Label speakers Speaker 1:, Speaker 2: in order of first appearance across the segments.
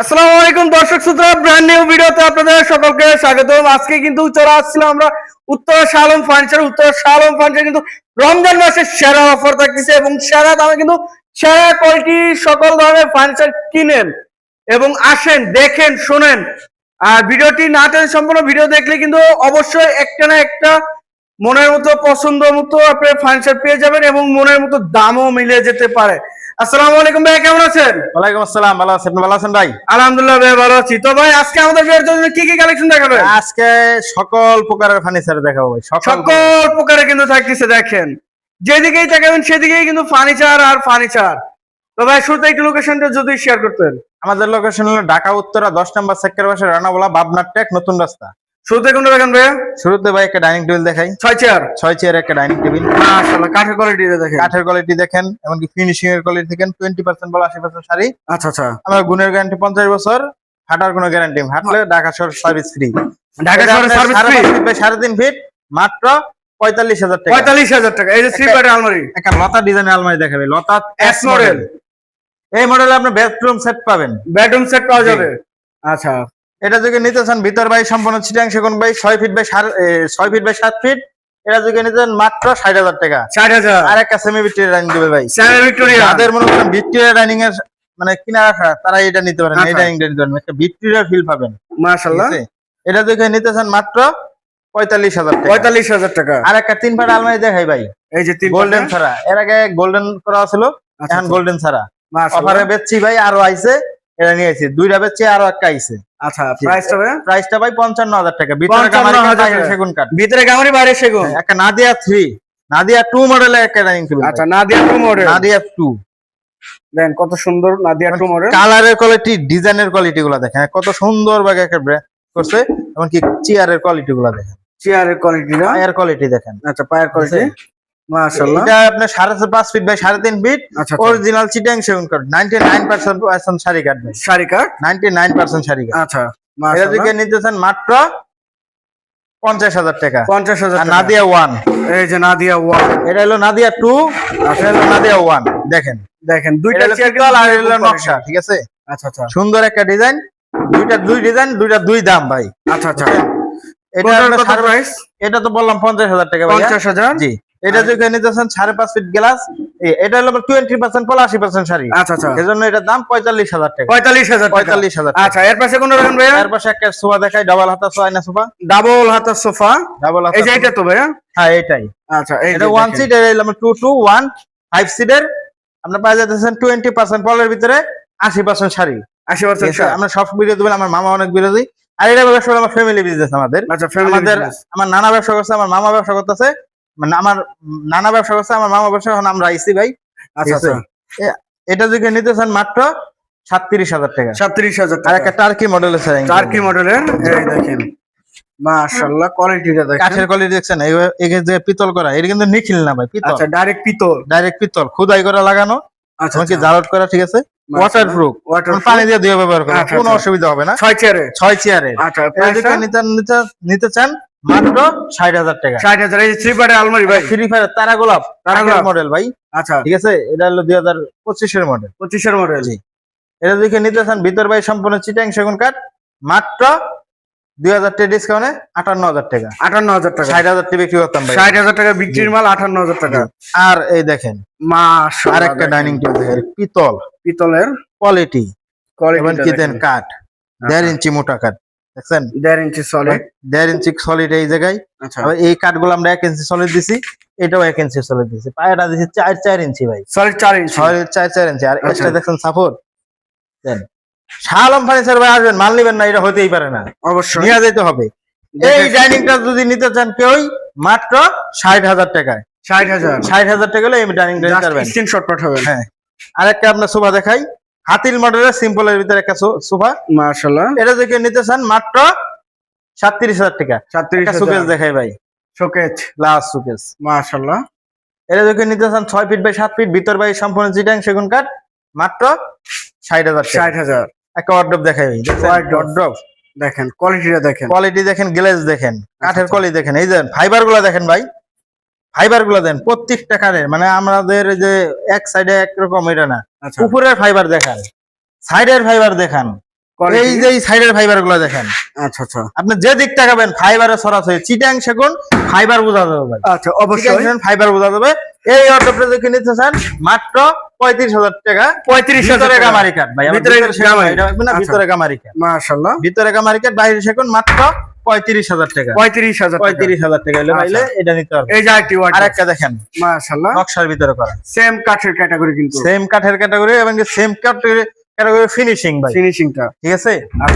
Speaker 1: আসসালামু আলাইকুম দর্শক শ্রোতা, ব্র্যান্ড নিউ ভিডিওতে আপনাদের সকলকে স্বাগতম। আজকে কিন্তু চলে আসছিলাম আমরা উত্তরা শাহ আলম ফার্নিচার কিন্তু রমজান মাসের সেরা অফার থাকতেছে এবং সেরা দামে কিন্তু সেরা কোয়ালিটি সকল ধরনের ফার্নিচার কিনেন এবং আসেন, দেখেন, শোনেন। আর ভিডিওটি না টেনে সম্পূর্ণ ভিডিও দেখলে কিন্তু অবশ্যই একটা না একটা মনের মতো পছন্দ মতো আপনি ফার্নিচার পেয়ে যাবেন এবং মনের মতো দামও মিলে যেতে পারে। আসসালামু আলাইকুম ভাই, কেমন আছেন?
Speaker 2: ওয়ালাইকুম আসসালাম। ভালো আছেন? ভালো আছেন ভাই?
Speaker 1: আলহামদুলিল্লাহ ভাই, ভালো আছি। তো ভাই আজকে আমাদের বিয়ের জন্য কি কি কালেকশন দেখাবেন?
Speaker 2: আজকে সকল প্রকারের ফার্নিচার দেখাবো ভাই।
Speaker 1: সকল প্রকারে কিন্তু থাকতেছে, দেখেন যেদিকেই তাকাবেন সেদিকেই কিন্তু ফার্নিচার আর ফার্নিচার। তো ভাই শুরুতে একটু লোকেশনটা যদি শেয়ার করতেন।
Speaker 2: আমাদের লোকেশন হলো ঢাকা উত্তরা 10 নম্বর সেক্টর পাশে রানাবোলা বাবনার টেক নতুন রাস্তা।
Speaker 1: শুরুতে কোনটা দেখেন ভাইয়া?
Speaker 2: শুরুতে ভাই একটা ডাইনিং টেবিল দেখাই। 6 চেয়ার একটা ডাইনিং টেবিল।
Speaker 1: মাশাআল্লাহ, কাঠের কোয়ালিটি দেখেন।
Speaker 2: কাঠের কোয়ালিটি দেখেন, এমনকি ফিনিশিং এর কোয়ালিটি দেখেন। 20% বল 80% শাড়ি।
Speaker 1: আচ্ছা আচ্ছা।
Speaker 2: আমরা গুণের গ্যারান্টি 50 বছর, ফাটার কোনো গ্যারান্টি। ফাটলে ঢাকা শহর সার্ভিস ফ্রি।
Speaker 1: ঢাকা শহরে সার্ভিস ফ্রি।
Speaker 2: 3.5 ফিট মাত্র 45,000 টাকা।
Speaker 1: 45,000 টাকা। এই যে থ্রি পার্ট আলমারি,
Speaker 2: একটা লতা ডিজাইনের আলমারি দেখাবে। লতা
Speaker 1: এস মডেল।
Speaker 2: এই মডেলে আপনি বেডরুম সেট পাবেন।
Speaker 1: বেডরুম সেট পাওয়া যাবে। আচ্ছা,
Speaker 2: এটা যদি নিতে চান ভিতর বাই সম্পূর্ণ চিটাং সেগুন বাই 6 ফিট বাই 7 ফিট। এটা যদি নিতে চান মাত্র 60,000 টাকা।
Speaker 1: 60,000।
Speaker 2: আর একটা সেমি ভিক্টোরিয়া ডাইনিং দেবে ভাই।
Speaker 1: Semi Victoria.
Speaker 2: যাদের মনে করেন ভিক্টোরিয়া ডাইনিং এর মানে কিনা রাখা, তারা এটা নিতে পারেন। এই
Speaker 1: আচ্ছা।
Speaker 2: ডাইনিংটা নিতে পারেন, একটা ভিক্টোরিয়া ফিল পাবেন।
Speaker 1: মাশাআল্লাহ।
Speaker 2: ঠিক আছে? এটা যদি নিতে চান মাত্র 45,000 টাকা।
Speaker 1: 45,000 টাকা।
Speaker 2: আর একটা 3 পাট আলমারি দেখাই ভাই।
Speaker 1: এই যে তিন
Speaker 2: গোল্ডেন ছাড়া, এর আগে গোল্ডেন করা ছিল, এখন গোল্ডেন ছাড়া।
Speaker 1: মাশাআল্লাহ।
Speaker 2: অফারে বেচছি ভাই, আরো আইছে। এটা নিয়ে আইছি, দুইটা বেচছি, আরো একটা আইছে।
Speaker 1: আচ্ছা, প্রাইসটা ভাই?
Speaker 2: প্রাইসটা ভাই 55,000 টাকা। ভিতরে
Speaker 1: 55,000
Speaker 2: বাইরে সেগুন কাঠ।
Speaker 1: ভিতরে গামারি বাইরে সেগুন।
Speaker 2: একটা নাদিয়া 3, নাদিয়া 2 মডেলের একটা ডাইনিং টেবিল।
Speaker 1: আচ্ছা, নাদিয়া 2 মডেল।
Speaker 2: নাদিয়া 2
Speaker 1: দেন কত সুন্দর নাদিয়া 2 মডেল।
Speaker 2: কালারের কোয়ালিটি, ডিজাইনের কোয়ালিটি গুলো দেখেন কত সুন্দর ভাবে একটা করছে। এমনকি চেয়ারের কোয়ালিটি গুলো দেখেন,
Speaker 1: চেয়ারের কোয়ালিটি না?
Speaker 2: পায়ের কোয়ালিটি দেখেন।
Speaker 1: আচ্ছা, পায়ের কোয়ালিটি মাশাআল্লাহ।
Speaker 2: এটা আপনার 5.5 ফিট বাই 3.5 ফিট।
Speaker 1: আচ্ছা,
Speaker 2: অরিজিনাল চিটাং সেগুন কাঠ। 99% শাড়ি কাঠ ভাই।
Speaker 1: শাড়ি কাট।
Speaker 2: 99% শাড়ি কাঠ।
Speaker 1: আচ্ছা,
Speaker 2: এটা
Speaker 1: মাশাআল্লাহ।
Speaker 2: যদি নিতে চান মাত্র 50,000 টাকা।
Speaker 1: 50,000
Speaker 2: আর
Speaker 1: টাকা।
Speaker 2: নাদিয়া 1,
Speaker 1: এই যে নাদিয়া 1।
Speaker 2: এটা হলো নাদিয়া 2, এটা হলো নাদিয়া 1। দেখেন
Speaker 1: দেখেন দুইটা
Speaker 2: এটা
Speaker 1: চেয়ার
Speaker 2: পিতল আর এটা হলো নকশা। ঠিক আছে?
Speaker 1: আচ্ছা আচ্ছা।
Speaker 2: সুন্দর একটা ডিজাইন। দুই ডিজাইন, দুই দাম ভাই।
Speaker 1: আচ্ছা আচ্ছা।
Speaker 2: এটা
Speaker 1: টোটাল কত প্রাইস?
Speaker 2: এটা তো বললাম 50,000 টাকা ভাই।
Speaker 1: 50,000।
Speaker 2: জি। এটা যদি নিতে চান 5.5 ফিট গ্লাস, এটা হলো 20% পল 80% শাড়ি।
Speaker 1: আচ্ছা আচ্ছা।
Speaker 2: এজন্য এটার দাম 45,000 টাকা।
Speaker 1: 45,000 টাকা।
Speaker 2: 45,000 টাকা।
Speaker 1: আচ্ছা, এর পাশে কোন রাখেন ভাইয়া?
Speaker 2: এর পাশে একটা সোফা দেখাই, ডাবল হাতা সোফা না সোফা।
Speaker 1: ডাবল হাতার সোফা।
Speaker 2: ডাবল হাতা।
Speaker 1: এই যে এটা তো ভাইয়া?
Speaker 2: হ্যাঁ এটাই।
Speaker 1: আচ্ছা, এই
Speaker 2: এটা 1 সিট, এটা হলো 2 to 1 5 সিটের। আপনি পাওয়া যাচ্ছেন 20% পলের ভিতরে 80% শাড়ি।
Speaker 1: 80%
Speaker 2: ঠিক আছে? আমরা সব ভিডিও দেবেন, আমার মামা অনেক বিরোধী। আর এটা ব্যবসা হলো আমার ফ্যামিলি বিজনেস। আমাদের
Speaker 1: আচ্ছা, ফ্যামিলি
Speaker 2: আমাদের
Speaker 1: বিজনেস।
Speaker 2: আমার নানা ব্যবসা করছে, আমার মামা ব্যবসা করতেছে। মানে আমার নানা ব্যবসা করছে, আমার মামা ব্যবসা, এখন আমরা আইছি ভাই।
Speaker 1: আচ্ছা আচ্ছা।
Speaker 2: এটা যদি নিতে চান মাত্র 37,000 টাকা।
Speaker 1: 37,000
Speaker 2: আর
Speaker 1: টাকা।
Speaker 2: একটা টার্কি মডেলের
Speaker 1: টার্কি মডেলের। এই দেখেন মাশাআল্লাহ, কোয়ালিটিটা দেখেন।
Speaker 2: কাঠের কোয়ালিটি দেখছেন। এই যে পিতল করা, এটা কিন্তু নিখিল না ভাই, পিতল।
Speaker 1: আচ্ছা, ডাইরেক্ট পিতল।
Speaker 2: ডাইরেক্ট পিতল, খোদাই করা লাগানো।
Speaker 1: আচ্ছা
Speaker 2: এমনকি
Speaker 1: আচ্ছা।
Speaker 2: জালট করা। ঠিক আছে? ওয়াটারপ্রুফ, পানি দিয়ে ধুয়ে ব্যবহার করা,
Speaker 1: আচ্ছা,
Speaker 2: কোনো
Speaker 1: আচ্ছা।
Speaker 2: অসুবিধা হবে না।
Speaker 1: 6 চেয়ারে।
Speaker 2: 6 চেয়ারে।
Speaker 1: আচ্ছা,
Speaker 2: এটা
Speaker 1: প্রাইসটা?
Speaker 2: নিতে চান মাত্র 60,000 টাকা।
Speaker 1: 60,000। এই যে থ্রি পার্টের আলমারি ভাই।
Speaker 2: ফ্রি ফায়ার তারা গোলাপ মডেল ভাই।
Speaker 1: আচ্ছা,
Speaker 2: ঠিক আছে? এটা হলো 2025 এর মডেল।
Speaker 1: 25 এর মডেল।
Speaker 2: জি। এটা যদি নিতে চান ভিতর বাই সম্পূর্ণ চিটাং সেগুন কাঠ, মাত্র 2,000 টাকা ডিসকাউন্টে 58,000 টাকা।
Speaker 1: 58,000 টাকা।
Speaker 2: 60,000 টাকা বিক্রি করতাম ভাই।
Speaker 1: 60,000 টাকা বিক্রির মাল 58,000 টাকা।
Speaker 2: আর এই দেখেন
Speaker 1: মাশাআল্লাহ।
Speaker 2: আর একটা ডাইনিং টেবিল দেখেন, পিতল
Speaker 1: পিতলের
Speaker 2: কোয়ালিটি। এবং কি দেন
Speaker 1: কোয়ালিটি।
Speaker 2: কাঠ, 1.5 ইঞ্চি মোটা কাঠ। দেখছেন?
Speaker 1: 1.5 ইঞ্চি সলিড।
Speaker 2: 1.5 ইঞ্চি সলিড এই জায়গায়।
Speaker 1: আচ্ছা,
Speaker 2: আবার এই কাঠগুলো আমরা 1 ইঞ্চি সলিড দিছি, এটাও 1 ইঞ্চি সলিড দিছি। পায়াটা দিছি 4 ইঞ্চি ভাই।
Speaker 1: সলিড 4 ইঞ্চি।
Speaker 2: সলিড 4 ইঞ্চি। আর
Speaker 1: আচ্ছা।
Speaker 2: এক্সট্রা দেখছেন সাপোর্ট দেন। শাহ আলম ফার্নিচার ভাই আসবেন, মাল নিবেন না এটা হতেই পারে না,
Speaker 1: অবশ্যই।
Speaker 2: নিয়ে যেতে হবে। এই ডাইনিংটা যদি নিতে চান কেউই মাত্র 60,000 টাকায়।
Speaker 1: 60,000।
Speaker 2: 60,000 টাকা হলে এই ডাইনিংটা নিতে পারবেন।
Speaker 1: স্ক্রিনশট পাঠাবেন।
Speaker 2: হ্যাঁ। আরেকটা আপনার সোফা দেখাই, হাতিল মডেলের সিম্পলের ভিতরে একটা সোফা।
Speaker 1: মাশাআল্লাহ।
Speaker 2: এটা যদি কেউ নিতে চান মাত্র 37,000 টাকা।
Speaker 1: 37,000
Speaker 2: সুকেস দেখাই ভাই,
Speaker 1: শোকেজ।
Speaker 2: গ্লাস সুকেস।
Speaker 1: মাশাআল্লাহ।
Speaker 2: এটা যদি নিতে চান 6 ফিট বাই 7 ফিট, ভিতর বাই সম্পূর্ণ চিটাং সেগুন কাঠ, মাত্র 60,000 টাকা।
Speaker 1: 60,000।
Speaker 2: একটা ওয়ার্ডরোব দেখাই ভাই। ওয়ার্ডরোব
Speaker 1: দেখেন কোয়ালিটিটা দেখেন।
Speaker 2: কোয়ালিটি দেখেন, গ্লেজ দেখেন, কাঠের
Speaker 1: আচ্ছা।
Speaker 2: কোয়ালিটি দেখেন। এই যে ফাইবার গুলা দেখেন ভাই, ফাইবার গুলা দেন প্রত্যেকটা কাঠের। মানে আমাদের যে এক সাইডে একরকম এটা না,
Speaker 1: আচ্ছা,
Speaker 2: উপরের ফাইবার দেখান, সাইডের ফাইবার দেখান। এই যে এই সাইডের ফাইবার গুলো দেখেন,
Speaker 1: আচ্ছা আচ্ছা
Speaker 2: আপনি যে দিক তাকাবেন ফাইবারে সরাসরি চিটাং সেগুন ফাইবার বোঝা যাবে ভাই।
Speaker 1: আচ্ছা অবশ্যই
Speaker 2: ফাইবার বোঝা যাবে। এই অটোটা দেখে নিতে চান মাত্র 35,000 টাকা।
Speaker 1: 35,000
Speaker 2: ভিতরে
Speaker 1: টাকা
Speaker 2: গামারি কাঠ ভাই,
Speaker 1: ভিতরে গামারি।
Speaker 2: এটা না
Speaker 1: আচ্ছা।
Speaker 2: ভিতরে গামারি কাঠ,
Speaker 1: মাশাআল্লাহ
Speaker 2: ভিতরে গামারি কাঠ, বাইরে সেগুন মাত্র 35,000 টাকা।
Speaker 1: 35,000 টাকা
Speaker 2: 35,000 টাকা হলে ভাইলে এটা নিতে পারবেন।
Speaker 1: এই যে আরেকটি ওয়ার্ড
Speaker 2: আরেকটা দেখেন
Speaker 1: মাশাআল্লাহ
Speaker 2: নকশার ভিতরে করা,
Speaker 1: সেম কাঠের ক্যাটাগরি কিন্তু
Speaker 2: সেম কাঠের ক্যাটাগরি এবং সেম কাঠের ক্যাটাগরি ফিনিশিং ভাই,
Speaker 1: ফিনিশিংটা
Speaker 2: ঠিক আছে।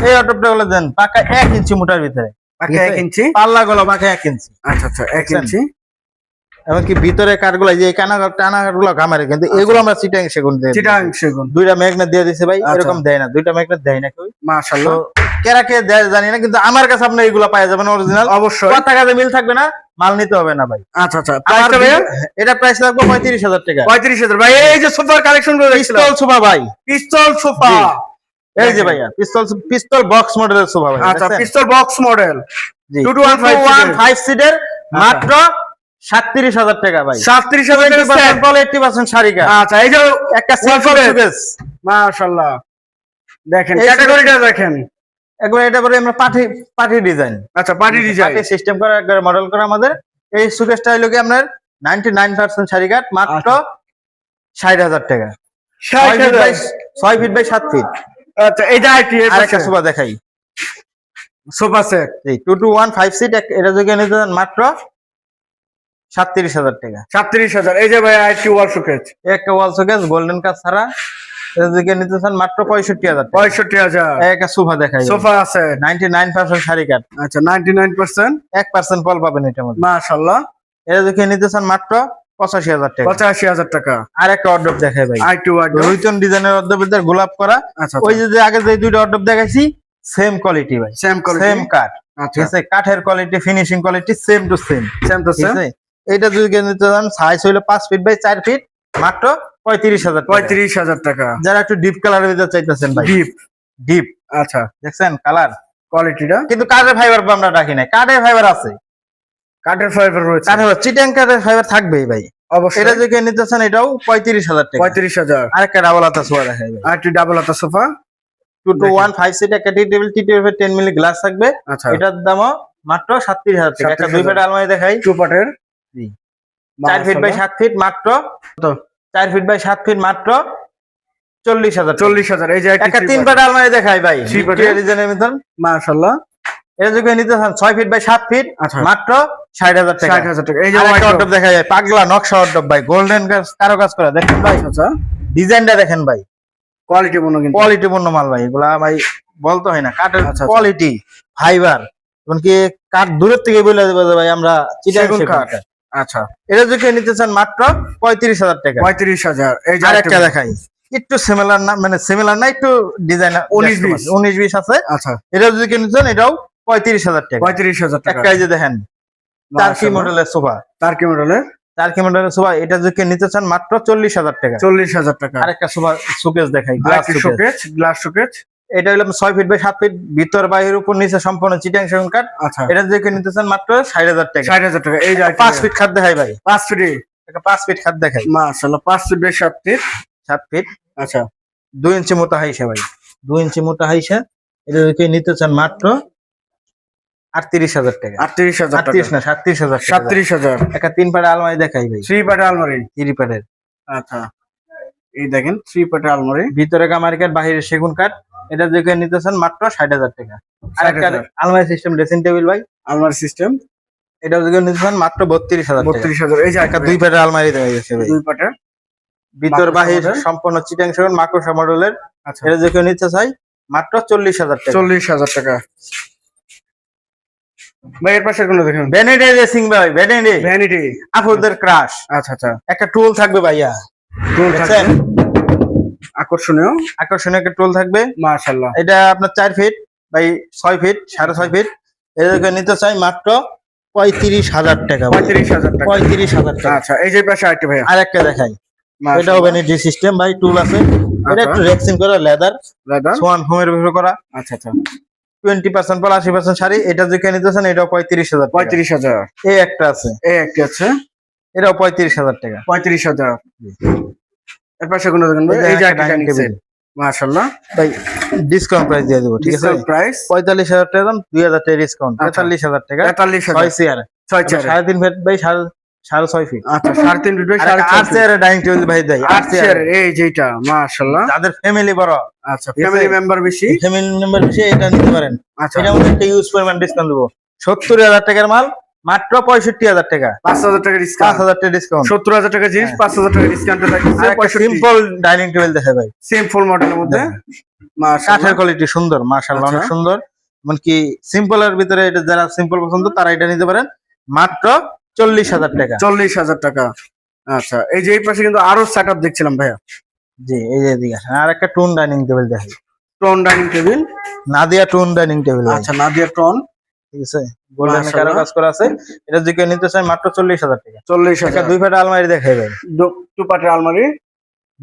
Speaker 2: এই অটোটা গুলো দেন পাকা 1 ইঞ্চি মোটার ভিতরে,
Speaker 1: পাকা 1 ইঞ্চি,
Speaker 2: পাল্লা গুলো পাকা 1 ইঞ্চি।
Speaker 1: আচ্ছা আচ্ছা 1 ইঞ্চি।
Speaker 2: এমনকি ভিতরে কাঠগুলো যে টানা কাঠগুলো গামারে, কিন্তু এগুলো আমরা চিটাং সেগুন দিয়ে
Speaker 1: চিটাং সেগুন
Speaker 2: দুইটা ম্যাগনেট দিয়ে দিছে ভাই।
Speaker 1: আচ্ছা।
Speaker 2: এরকম দেয় না, দুইটা ম্যাগনেট দেয় না কেউ,
Speaker 1: মাশাআল্লাহ।
Speaker 2: কেরাকে দেয় জানি না, কিন্তু আমার কাছে আপনি এগুলো পাওয়া যাবেন অরিজিনাল।
Speaker 1: অবশ্যই
Speaker 2: কথা কাজে মিল থাকবে না, মাল নিতে হবে না ভাই।
Speaker 1: আচ্ছা আচ্ছা
Speaker 2: আমার
Speaker 1: প্রাইসটা ভাইয়া
Speaker 2: এটা প্রাইস লাগবে 35,000 টাকা।
Speaker 1: 35,000 ভাই। এই যে সোফার কালেকশন গুলো দেখছিলাম,
Speaker 2: পিস্তল সোফা ভাই,
Speaker 1: পিস্তল সোফা,
Speaker 2: এই যে ভাইয়া পিস্তল বক্স মডেলের সোফা ভাই।
Speaker 1: আচ্ছা পিস্তল বক্স মডেল
Speaker 2: 215 সিটের মাত্র 37,000 টাকা ভাই।
Speaker 1: 37,000 টাকা সেট।
Speaker 2: 80% শাড়ি কাঠ।
Speaker 1: আচ্ছা এই যে
Speaker 2: একটা সিম্পল সুকেস,
Speaker 1: মাশাআল্লাহ দেখেন
Speaker 2: এই
Speaker 1: ক্যাটাগরিটা দেখেন
Speaker 2: একবার এটা পরে আমরা পার্টি ডিজাইন,
Speaker 1: আচ্ছা পার্টি ডিজাইন
Speaker 2: পার্টি সিস্টেম করা একবার মডেল করা আমাদের। এই সুকেসটা হলো কি আপনার 99% শাড়ি কাঠ, মাত্র 60,000 টাকা।
Speaker 1: 60,000
Speaker 2: 6 ফিট বাই 7 ফিট।
Speaker 1: আচ্ছা এই যে আইটি
Speaker 2: আরেকটা সোফা দেখাই,
Speaker 1: সোফা সেট
Speaker 2: 2215 সিট, এটা যদি নিতে চান মাত্র 37,000 টাকা।
Speaker 1: 37,000। এই যে ভাই আইটি ওয়াল শোকেস
Speaker 2: একটা ওয়াল শোকেস গোল্ডেন কাজ ছাড়া, এটা যদি নিতে চান মাত্র 65,000 টাকা।
Speaker 1: 65,000।
Speaker 2: একটা সোফা দেখাই,
Speaker 1: সোফা আছে
Speaker 2: 99% শাড়ি কাঠ,
Speaker 1: আচ্ছা 99%,
Speaker 2: 1% পল পাবেন এটার মধ্যে।
Speaker 1: মাশাআল্লাহ।
Speaker 2: এটা যদি নিতে চান মাত্র 85,000 টাকা।
Speaker 1: 85,000 টাকা।
Speaker 2: আর একটা অর্ডার দেখাই ভাই,
Speaker 1: আইটি ওয়ার্ড
Speaker 2: রুইটন ডিজাইনের অর্ডার গোলাপ করা।
Speaker 1: আচ্ছা
Speaker 2: ওই যে আগে যে দুইটা অর্ডার দেখাইছি সেম কোয়ালিটি ভাই,
Speaker 1: সেম কোয়ালিটি
Speaker 2: সেম কাঠ, ঠিক আছে। কাঠের quality finishing quality same to same,
Speaker 1: same to
Speaker 2: ঠিক
Speaker 1: সেম।
Speaker 2: আছে। এটা যদি নিতে চান সাইজ হইলো 5 ফিট বাই 4 ফিট, মাত্র 35,000 টাকা।
Speaker 1: 35,000 টাকা।
Speaker 2: যারা একটু ডিপ কালারের ভিতরে চাইতেছেন ভাই,
Speaker 1: ডিপ
Speaker 2: ডিপ
Speaker 1: আচ্ছা
Speaker 2: দেখছেন কালার,
Speaker 1: কোয়ালিটিটা
Speaker 2: কিন্তু কাঠের ফাইবার আমরা রাখি নাই, কাঠের ফাইবার আছে,
Speaker 1: কাঠের ফাইবার রয়েছে,
Speaker 2: কাঠের চিটাং কাঠের ফাইবার থাকবেই ভাই।
Speaker 1: অবশ্যই।
Speaker 2: এটা যদি নিতে চান এটাও 35,000 টাকা।
Speaker 1: 35,000।
Speaker 2: আরেকটা ডাবল হাতা সোফা দেখাই ভাই,
Speaker 1: আইটি ডাবল হাতা সোফা
Speaker 2: 2215 সিট, একটা টি টেবিল 10 মিলি গ্লাস থাকবে।
Speaker 1: আচ্ছা
Speaker 2: এটার দামও মাত্র 37,000 টাকা। একটা 2 ফিট আলমারি দেখাই,
Speaker 1: টু পার্টের
Speaker 2: জি 4 ফিট বাই 7 ফিট, মাত্র
Speaker 1: কত?
Speaker 2: 4 ফিট বাই 7 ফিট, মাত্র 40,000 টাকা।
Speaker 1: 40,000। এই যে
Speaker 2: একটা 3 ফিট আলমারি দেখাই ভাই,
Speaker 1: Three part
Speaker 2: ভিক্টোরিয়া ডিজাইনের ভিতর।
Speaker 1: মাশাআল্লাহ।
Speaker 2: এটা যদি নিতে চান 6 ফিট বাই 7 ফিট,
Speaker 1: আচ্ছা
Speaker 2: মাত্র 60,000 টাকা।
Speaker 1: 60,000 টাকা। এই যে
Speaker 2: আরেকটা
Speaker 1: white
Speaker 2: অর্ডার দেখা যায় পাগলা নকশা অর্ডার ভাই, গোল্ডেন কারো কাজ করা দেখেন ভাই,
Speaker 1: আচ্ছা
Speaker 2: ডিজাইনটা দেখেন ভাই,
Speaker 1: কোয়ালিটি মনে কিন্তু
Speaker 2: কোয়ালিটি পূর্ণ মাল ভাই। এগুলা ভাই বলতে হয় না, কাঠের
Speaker 1: আচ্ছা, আচ্ছা।
Speaker 2: কোয়ালিটি ফাইবার, এমনকি কাঠ দূরের থেকে বলে দেবে যে ভাই আমরা চিটাং
Speaker 1: সেগুন
Speaker 2: সেগুন
Speaker 1: কাঠ।
Speaker 2: কাঠ।
Speaker 1: আচ্ছা
Speaker 2: এটা যদি নিতে চান মাত্র 35,000 টাকা।
Speaker 1: 35,000। এই যে
Speaker 2: আরেকটা দেখাই, একটু সিমিলার না, মানে সিমিলার না, একটু ডিজাইন 19-20 আছে।
Speaker 1: আচ্ছা
Speaker 2: এটা যদি নিতে চান এটাও 35,000 টাকা।
Speaker 1: 35,000 টাকা।
Speaker 2: একটা এই যে দেখেন টার্কি মডেলের সোফা,
Speaker 1: টার্কি মডেলের
Speaker 2: টার্কি মডেলের সোফা, এটা যদি নিতে চান মাত্র 40,000 টাকা।
Speaker 1: 40,000 টাকা।
Speaker 2: আরেকটা সোফা শোকেস দেখাই, গ্লাস
Speaker 1: আরেকটি শোকেস, গ্লাস শোকেস।
Speaker 2: এটা হলো 6 ফিট বাই 7 ফিট, ভিতর বাইরের উপর নিচে সম্পূর্ণ চিটাং সেগুন কাঠ।
Speaker 1: আচ্ছা
Speaker 2: এটা যদি নিতে চান মাত্র 60,000 টাকা।
Speaker 1: 60,000 টাকা। এই যে
Speaker 2: 5 ফিট খাট দেখাই ভাই,
Speaker 1: 5 ফিট।
Speaker 2: একটা 5 ফিট খাট দেখাই,
Speaker 1: মাশাআল্লাহ 5 ফিট বাই 7 ফিট।
Speaker 2: 7 ফিট,
Speaker 1: আচ্ছা
Speaker 2: 2 ইঞ্চি মোটা হাইসা ভাই, 2 ইঞ্চি মোটা হাইসা। এটা যদি নিতে চান মাত্র 38,000 টাকা।
Speaker 1: 38,000 টাকা।
Speaker 2: 38 না 37,000 টাকা।
Speaker 1: 37,000।
Speaker 2: একটা 3 পাড়া আলমারি দেখাই ভাই,
Speaker 1: 3 পার্টের আলমারি।
Speaker 2: 3 পাড়ের,
Speaker 1: আচ্ছা এই দেখেন 3 পার্টের আলমারি।
Speaker 2: ভিতরে গামারি কাঠ, বাইরে সেগুন কাঠ। এটা যদি নিতে চান মাত্র 60,000 টাকা। আরেকটা
Speaker 1: 60,000
Speaker 2: আলমারি সিস্টেম ড্রেসিং টেবিল ভাই,
Speaker 1: আলমারি সিস্টেম
Speaker 2: এটা যদি নিতে চান মাত্র 32,000 টাকা।
Speaker 1: 32,000। এই যে
Speaker 2: একটা 2 পাড়ের আলমারি দেখা যাচ্ছে ভাই,
Speaker 1: 2 পার্টের।
Speaker 2: ভিতর
Speaker 1: মাকড়সা
Speaker 2: বাহির
Speaker 1: মডেল।
Speaker 2: সম্পূর্ণ চিটাং সেগুন মাকড়সা মডেলের।
Speaker 1: আচ্ছা
Speaker 2: এটা যদি নিতে চাই মাত্র 40,000 টাকা।
Speaker 1: 40,000 টাকা। ভাই এর পাশে কোনটা দেখেন?
Speaker 2: ভ্যানিটি রেসিং ভাই, ভ্যানিটি
Speaker 1: ভ্যানিটি।
Speaker 2: আপুদের ক্রাশ।
Speaker 1: আচ্ছা আচ্ছা
Speaker 2: একটা টুল থাকবে ভাইয়া,
Speaker 1: টুল
Speaker 2: দেখছেন?
Speaker 1: থাকবে আকর্ষণীয়।
Speaker 2: আকর্ষণীয় একটা টুল থাকবে।
Speaker 1: মাশাআল্লাহ।
Speaker 2: এটা আপনার 4 ফিট বাই 6 ফিট, 6.5 ফিট। এটা নিতে চাই মাত্র 35,000 টাকা।
Speaker 1: 35,000 টাকা।
Speaker 2: 35,000 টাকা।
Speaker 1: আচ্ছা এই যে পাশে আইটি ভাই।
Speaker 2: আরেকটা দেখাই,
Speaker 1: মাশাআল্লাহ।
Speaker 2: এটাও ভ্যানিটি সিস্টেম ভাই, টুল আছে। এটা একটু রেক্সিং করা লেদার,
Speaker 1: দাদা
Speaker 2: সোয়ান ফোমের ভিতরে করা।
Speaker 1: আচ্ছা আচ্ছা
Speaker 2: 20% পল 80% শাড়ি। এটা যদি নিতে চান এটাও 35,000 টাকা।
Speaker 1: 35,000।
Speaker 2: এই একটা আছে,
Speaker 1: এই একটি আছে
Speaker 2: এটাও 35,000 টাকা।
Speaker 1: 35,000। এর পাশে কোনটা দেখেন ভাই? এই যে
Speaker 2: একটা
Speaker 1: একটা
Speaker 2: ডাইনিং
Speaker 1: ডাইনিং
Speaker 2: টেবিল,
Speaker 1: সেট। মাশাআল্লাহ
Speaker 2: ভাই ডিসকাউন্ট প্রাইস দিয়ে দেবো, ঠিক আছে?
Speaker 1: ডিসকাউন্ট প্রাইস
Speaker 2: 45,000 টাকা দাম, 2,000 টাকা ডিসকাউন্ট, 43,000 টাকা,
Speaker 1: 43,000
Speaker 2: 6 chair,
Speaker 1: 6 chair.
Speaker 2: 3.5 feet by 6.5 feet.
Speaker 1: আচ্ছা 3.5 ফিট বাই
Speaker 2: 8
Speaker 1: 4.5
Speaker 2: চেয়ারের ডাইনিং টেবিল ভাই দেয়, 8
Speaker 1: 8
Speaker 2: চেয়ার।
Speaker 1: চেয়ার এই যেটা মাশাআল্লাহ।
Speaker 2: যাদের ফ্যামিলি বড়,
Speaker 1: আচ্ছা ফ্যামিলি মেম্বার বেশি,
Speaker 2: ফ্যামিলি মেম্বার বেশি, এটা নিতে পারেন।
Speaker 1: আচ্ছা
Speaker 2: এটার মধ্যে একটা ইউজ পরিমাণ ডিসকাউন্ট দেবো, 70,000 টাকার মাল মাত্র 65,000 টাকা,
Speaker 1: 5,000 টাকা ডিসকাউন্ট,
Speaker 2: 5,000 টাকা ডিসকাউন্ট।
Speaker 1: 70,000 টাকা জিনিস 5,000 টাকা ডিসকাউন্টে থাকছে। 65
Speaker 2: সিম্পল ডাইনিং টেবিল দেখে ভাই,
Speaker 1: সিম্পল মডেলের মধ্যে মাশাআল্লাহ।
Speaker 2: কাঠের কোয়ালিটি সুন্দর, মাশাআল্লাহ অনেক
Speaker 1: আচ্ছা।
Speaker 2: সুন্দর। এমনকি সিম্পলের ভিতরে এটা যারা সিম্পল পছন্দ তারা এটা নিতে পারেন মাত্র 40,000 টাকা।
Speaker 1: 40,000 টাকা। আচ্ছা এই যে এই পাশে কিন্তু আরো সেটআপ দেখছিলাম ভাইয়া,
Speaker 2: জি এই যে এদিকে আসেন। আর একটা টুন ডাইনিং টেবিল দেখেন,
Speaker 1: টন ডাইনিং টেবিল।
Speaker 2: নাদিয়া টুন ডাইনিং টেবিল।
Speaker 1: আচ্ছা নাদিয়া টন,
Speaker 2: ঠিক আছে, গোল্ডেন
Speaker 1: মাশাআল্লাহ।
Speaker 2: কারো কাজ করা আছে। এটা যদি নিতে চাই মাত্র 40,000 টাকা।
Speaker 1: 40,000।
Speaker 2: 2 ফাটা আলমারি দেখাই ভাই,
Speaker 1: টু পাটের আলমারি,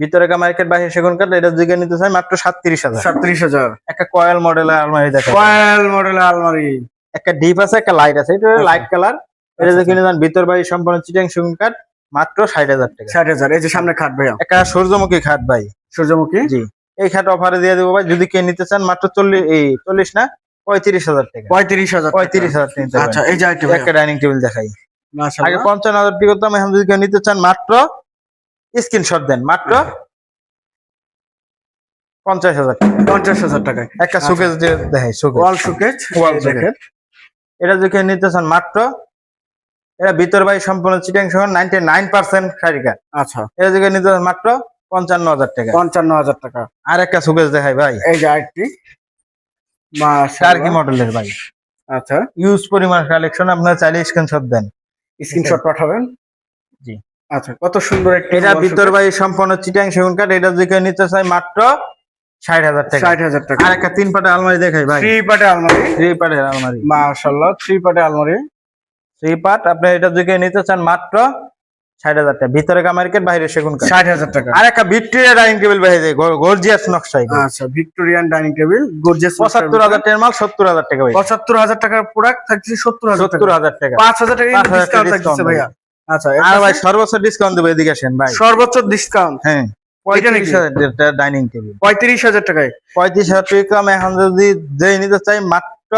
Speaker 2: ভিতরে মার্কেট বাইরে সেগুন কাঠ। এটা যদি নিতে চাই মাত্র 37,000।
Speaker 1: 37,000।
Speaker 2: একটা কয়েল মডেলের আলমারি দেখাই,
Speaker 1: কয়েল মডেলের আলমারি,
Speaker 2: একটা ডিপ আছে, একটা লাইট আছে, এটা লাইট কালার। এটা যদি নিতে চান ভিতর বাইরে সম্পূর্ণ চিটাং সেগুন কাঠ মাত্র 60,000 টাকা।
Speaker 1: 60,000। এই যে সামনে খাট ভাইয়া,
Speaker 2: একটা সূর্যমুখী খাট ভাই,
Speaker 1: সূর্যমুখী।
Speaker 2: জি এই খাট অফারে দিয়ে দেবো ভাই। যদি কে নিতে চান মাত্র 40 না 35,000 টাকা।
Speaker 1: 35,000।
Speaker 2: 35,000 নিতে পারেন।
Speaker 1: আচ্ছা এই যে আইটেম
Speaker 2: একটা ডাইনিং টেবিল দেখাই, আগে
Speaker 1: মাশাআল্লাহ।
Speaker 2: 55,000 টাকা দাম, এখন যদি কেউ নিতে চান মাত্র স্ক্রিনশট দেন, মাত্র 50,000 টাকা।
Speaker 1: 50,000 টাকায়
Speaker 2: একটা শোকেস দেখাই, শোকেস
Speaker 1: ওয়াল শোকেজ,
Speaker 2: ওয়াল শোকেস। এটা যদি কেউ নিতে চান মাত্র, এটা ভিতর বাই সম্পূর্ণ চিটাং সহ 99% শাড়ি কাঠ।
Speaker 1: আচ্ছা
Speaker 2: এটা যদি কেউ নিতে চান মাত্র 55,000 টাকা।
Speaker 1: 55,000 টাকা।
Speaker 2: আর একটা শোকেস দেখাই ভাই,
Speaker 1: এই যে আইটি
Speaker 2: টার্কি
Speaker 1: মাশাআল্লাহ।
Speaker 2: মডেলের ভাই,
Speaker 1: আচ্ছা
Speaker 2: ইউজ পরিমাণ কালেকশন। আপনারা চাইলে স্ক্রিনশট দেন,
Speaker 1: স্ক্রিনশট পাঠাবেন।
Speaker 2: জি
Speaker 1: আচ্ছা কত সুন্দর একটা
Speaker 2: এটা ভিতর বাই সম্পূর্ণ চিটাং সেগুন কাঠ। এটা যদি কেউ নিতে চাই মাত্র 60,000 টাকা।
Speaker 1: 60,000 টাকা।
Speaker 2: আর একটা 3 পাটের আলমারি দেখাই ভাই,
Speaker 1: 3 পাটের আলমারি,
Speaker 2: 3 পাটের আলমারি,
Speaker 1: মাশাআল্লাহ 3 পাটের আলমারি।
Speaker 2: 3 পাট। আপনি এটা যদি কেউ নিতে চান মাত্র 60,000 টাকা, ভিতরে মার্কেট বাইরে সেগুন কাঠ।
Speaker 1: 60,000 টাকা।
Speaker 2: আর একটা ভিক্টোরিয়া ডাইনিং টেবিল ভাই, গর্জিয়াস নকশাই,
Speaker 1: আচ্ছা ভিক্টোরিয়ান ডাইনিং টেবিল, গর্জিয়াস।
Speaker 2: 75,000 টাকার মাল 70,000 টাকা ভাই।
Speaker 1: 75,000 টাকার প্রোডাক্ট থাকছে 70,000 টাকা।
Speaker 2: 70,000 টাকা,
Speaker 1: 5,000 টাকা
Speaker 2: 5,000
Speaker 1: ডিসকাউন্ট
Speaker 2: discount
Speaker 1: থাকছে ভাইয়া। আচ্ছা
Speaker 2: আর ভাই সর্বোচ্চ ডিসকাউন্ট দেবো, এদিকে আসেন ভাই।
Speaker 1: সর্বোচ্চ ডিসকাউন্ট
Speaker 2: হ্যাঁ,
Speaker 1: এটা নাকি?
Speaker 2: 35,000 টাকা ডাইনিং টেবিল,
Speaker 1: 35,000 টাকায়।
Speaker 2: 35,000 টাকা। আমি এখন যদি যেই নিতে চাই মাত্র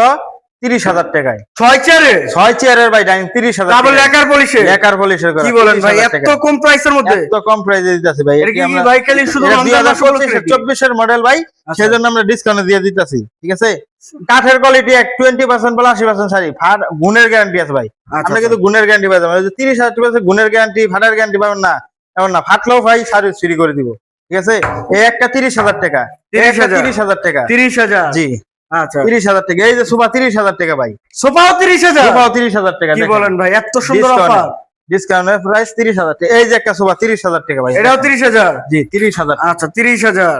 Speaker 2: 30,000 টাকায়।
Speaker 1: 6 চেয়ারে
Speaker 2: 6 চেয়ারের ভাই ডাইনিং 30,000
Speaker 1: ডাবল
Speaker 2: টাকা।
Speaker 1: লেকার পলিশে,
Speaker 2: লেকার পলিশের করা,
Speaker 1: কি বলেন ভাই
Speaker 2: 30,000
Speaker 1: এত
Speaker 2: টাকা।
Speaker 1: কম প্রাইসের মধ্যে?
Speaker 2: এত কম প্রাইসে দিতেছি ভাই।
Speaker 1: এটা কি ভাই খালি শুধু রমজান মাস উপলক্ষে নাকি?
Speaker 2: 2024 এর মডেল ভাই,
Speaker 1: আচ্ছা।
Speaker 2: সেজন্য আমরা ডিসকাউন্ট দিয়ে দিতেছি, ঠিক আছে? কাঠের কোয়ালিটি 20% বলে 80% শাড়ি, গুণের গ্যারান্টি আছে ভাই।
Speaker 1: আচ্ছা,
Speaker 2: আমরা কিন্তু গুণের গ্যারান্টি পাই যাবেন। 30,000 টাকা গুণের গ্যারান্টি, ফাটার গ্যারান্টি পাবেন না, এমন না। ফাটলেও ভাই সার্ভিস ফ্রি করে দিব, ঠিক আছে? এই একটা 30,000 টাকা, 30,000 টাকা,
Speaker 1: 30,000।
Speaker 2: জি
Speaker 1: আচ্ছা
Speaker 2: 30,000 টাকা। এই যে সোফা 30,000 টাকা ভাই,
Speaker 1: সোফাও 30,000?
Speaker 2: সোফাও 30,000 টাকা।
Speaker 1: কি বলেন ভাই এত সুন্দর অফার?
Speaker 2: ডিসকাউন্টের প্রাইস 30,000 টাকা। এই যে একটা সোফা 30,000 টাকা ভাই,
Speaker 1: এটাও 30,000?
Speaker 2: জি 30,000।
Speaker 1: আচ্ছা 30,000।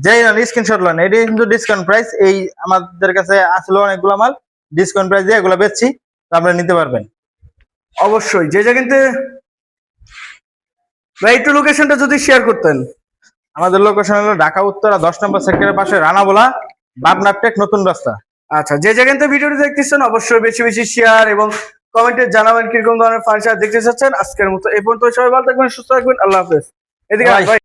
Speaker 2: যেই না স্ক্রিনশট নেন, এটা কিন্তু ডিসকাউন্ট প্রাইস। এই আমাদের কাছে আসলে অনেকগুলো মাল ডিসকাউন্ট প্রাইস দিয়ে এগুলো বেচছি, তো আপনারা নিতে পারবেন
Speaker 1: অবশ্যই। যে জায়গাতে ভাই একটু লোকেশনটা যদি শেয়ার করতেন।
Speaker 2: আমাদের লোকেশন হলো ঢাকা উত্তরা 10 নম্বর সেক্টরের পাশে রানাবোলা, বাবনা টেক, নতুন রাস্তা।
Speaker 1: আচ্ছা যে জায়গাতে ভিডিওটি দেখতেছেন অবশ্যই বেশি বেশি শেয়ার এবং কমেন্টে জানাবেন কিরকম ধরনের ফার্নিচার দেখতে চাচ্ছেন। আজকের মতো এই পর্যন্ত, সবাই ভালো থাকবেন, সুস্থ থাকবেন, আল্লাহ হাফেজ। এদিকে
Speaker 2: ভাই।
Speaker 1: ভাই